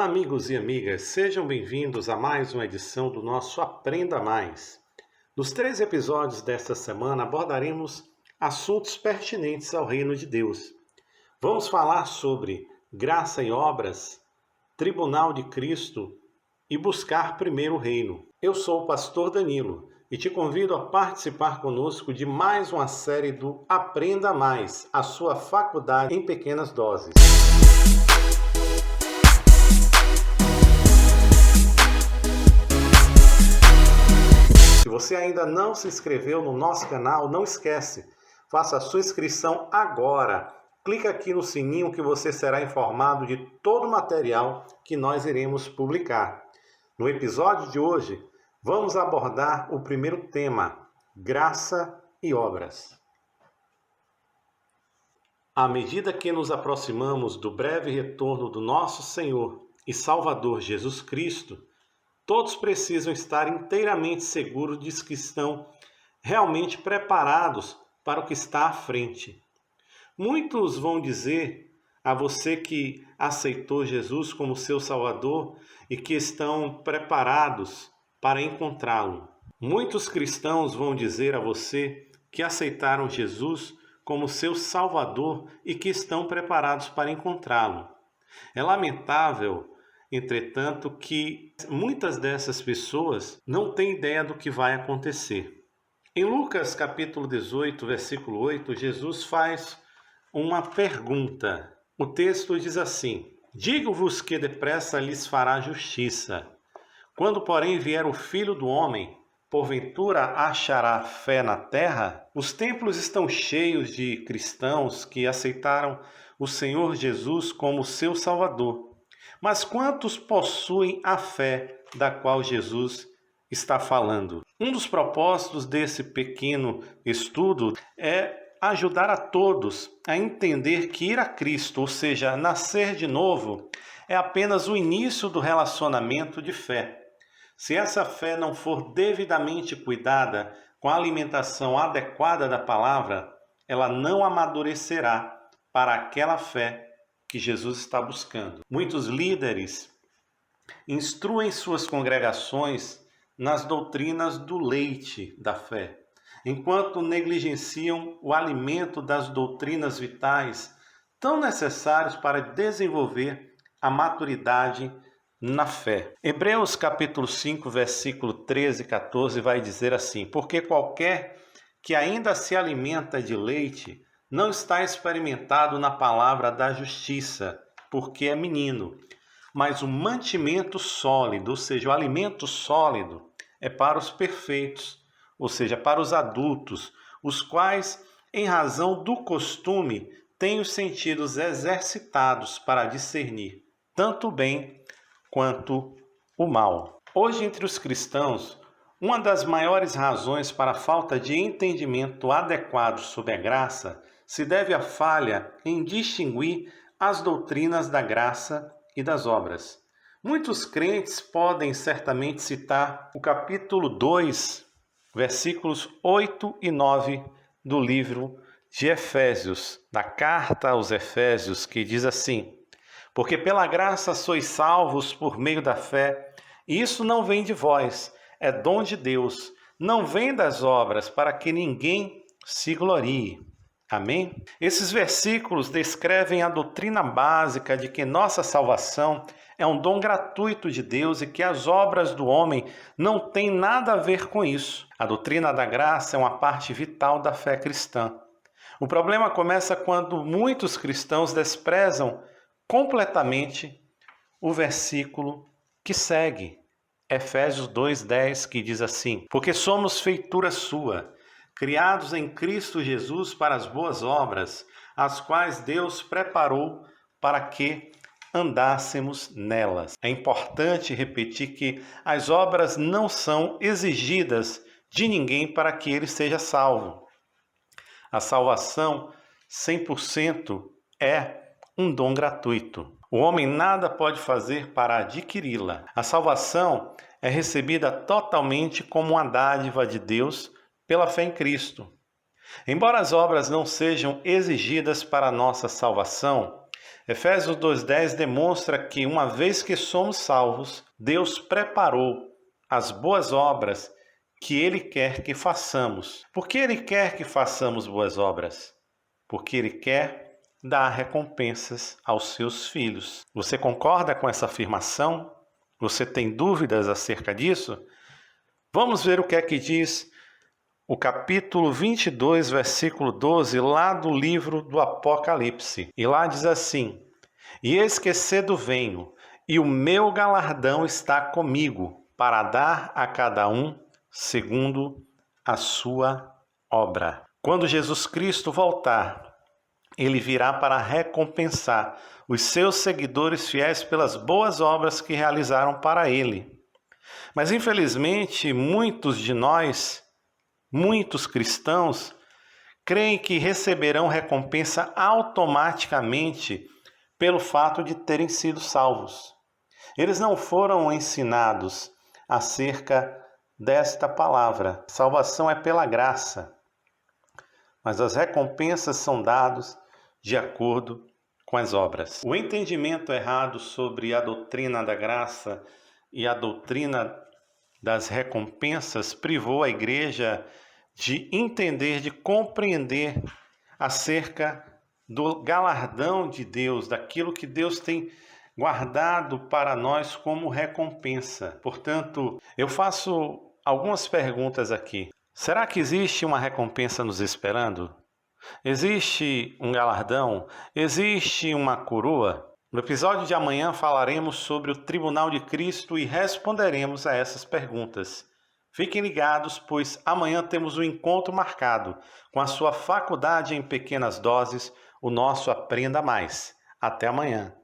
Olá, amigos e amigas, sejam bem-vindos a mais uma edição do nosso Aprenda Mais. Nos 3 episódios desta semana abordaremos assuntos pertinentes ao reino de Deus. Vamos falar sobre graça e obras, tribunal de Cristo e buscar primeiro o reino. Eu sou o pastor Danilo e te convido a participar conosco de mais uma série do Aprenda Mais, a sua faculdade em pequenas doses. Se você ainda não se inscreveu no nosso canal, não esquece, faça a sua inscrição agora. Clica aqui no sininho que você será informado de todo o material que nós iremos publicar. No episódio de hoje, vamos abordar o primeiro tema, graça e obras. À medida que nos aproximamos do breve retorno do nosso Senhor e Salvador Jesus Cristo, todos precisam estar inteiramente seguros de que estão realmente preparados para o que está à frente. Muitos vão dizer a você que aceitou Jesus como seu Salvador e que estão preparados para encontrá-lo. Muitos cristãos vão dizer a você que aceitaram Jesus como seu Salvador e que estão preparados para encontrá-lo. É lamentável, entretanto, que muitas dessas pessoas não têm ideia do que vai acontecer. Em Lucas capítulo 18, versículo 8, Jesus faz uma pergunta. O texto diz assim: Digo-vos que depressa lhes fará justiça. Quando, porém, vier o Filho do Homem, porventura achará fé na terra? Os templos estão cheios de cristãos que aceitaram o Senhor Jesus como seu Salvador. Mas quantos possuem a fé da qual Jesus está falando? Um dos propósitos desse pequeno estudo é ajudar a todos a entender que ir a Cristo, ou seja, nascer de novo, é apenas o início do relacionamento de fé. Se essa fé não for devidamente cuidada com a alimentação adequada da palavra, ela não amadurecerá para aquela fé que Jesus está buscando. Muitos líderes instruem suas congregações nas doutrinas do leite da fé, enquanto negligenciam o alimento das doutrinas vitais tão necessários para desenvolver a maturidade na fé. Hebreus capítulo 5, versículo 13 e 14 vai dizer assim: Porque qualquer que ainda se alimenta de leite não está experimentado na palavra da justiça, porque é menino. Mas o mantimento sólido, ou seja, o alimento sólido, é para os perfeitos, ou seja, para os adultos, os quais, em razão do costume, têm os sentidos exercitados para discernir tanto o bem quanto o mal. Hoje, entre os cristãos, uma das maiores razões para a falta de entendimento adequado sobre a graça se deve à falha em distinguir as doutrinas da graça e das obras. Muitos crentes podem certamente citar o capítulo 2, versículos 8 e 9 do livro de Efésios, da carta aos Efésios, que diz assim: Porque pela graça sois salvos por meio da fé, e isso não vem de vós, é dom de Deus, não vem das obras, para que ninguém se glorie. Amém? Esses versículos descrevem a doutrina básica de que nossa salvação é um dom gratuito de Deus e que as obras do homem não têm nada a ver com isso. A doutrina da graça é uma parte vital da fé cristã. O problema começa quando muitos cristãos desprezam completamente o versículo que segue, Efésios 2:10, que diz assim: Porque somos feitura sua, criados em Cristo Jesus para as boas obras, as quais Deus preparou para que andássemos nelas. É importante repetir que as obras não são exigidas de ninguém para que ele seja salvo. A salvação 100% é um dom gratuito. O homem nada pode fazer para adquiri-la. A salvação é recebida totalmente como uma dádiva de Deus pela fé em Cristo. Embora as obras não sejam exigidas para a nossa salvação, Efésios 2,10 demonstra que, uma vez que somos salvos, Deus preparou as boas obras que Ele quer que façamos. Por que Ele quer que façamos boas obras? Porque Ele quer dar recompensas aos seus filhos. Você concorda com essa afirmação? Você tem dúvidas acerca disso? Vamos ver o que é que diz o capítulo 22, versículo 12, lá do livro do Apocalipse. E lá diz assim: E eis que cedo venho, e o meu galardão está comigo, para dar a cada um segundo a sua obra. Quando Jesus Cristo voltar, Ele virá para recompensar os seus seguidores fiéis pelas boas obras que realizaram para Ele. Mas, infelizmente, muitos de nós, muitos cristãos, creem que receberão recompensa automaticamente pelo fato de terem sido salvos. Eles não foram ensinados acerca desta palavra. Salvação é pela graça, mas as recompensas são dadas de acordo com as obras. O entendimento errado sobre a doutrina da graça e a doutrina das recompensas privou a igreja de entender, de compreender acerca do galardão de Deus, daquilo que Deus tem guardado para nós como recompensa. Portanto, eu faço algumas perguntas aqui. Será que existe uma recompensa nos esperando? Existe um galardão? Existe uma coroa? No episódio de amanhã falaremos sobre o Tribunal de Cristo e responderemos a essas perguntas. Fiquem ligados, pois amanhã temos um encontro marcado com a sua faculdade em pequenas doses, o nosso Aprenda Mais. Até amanhã.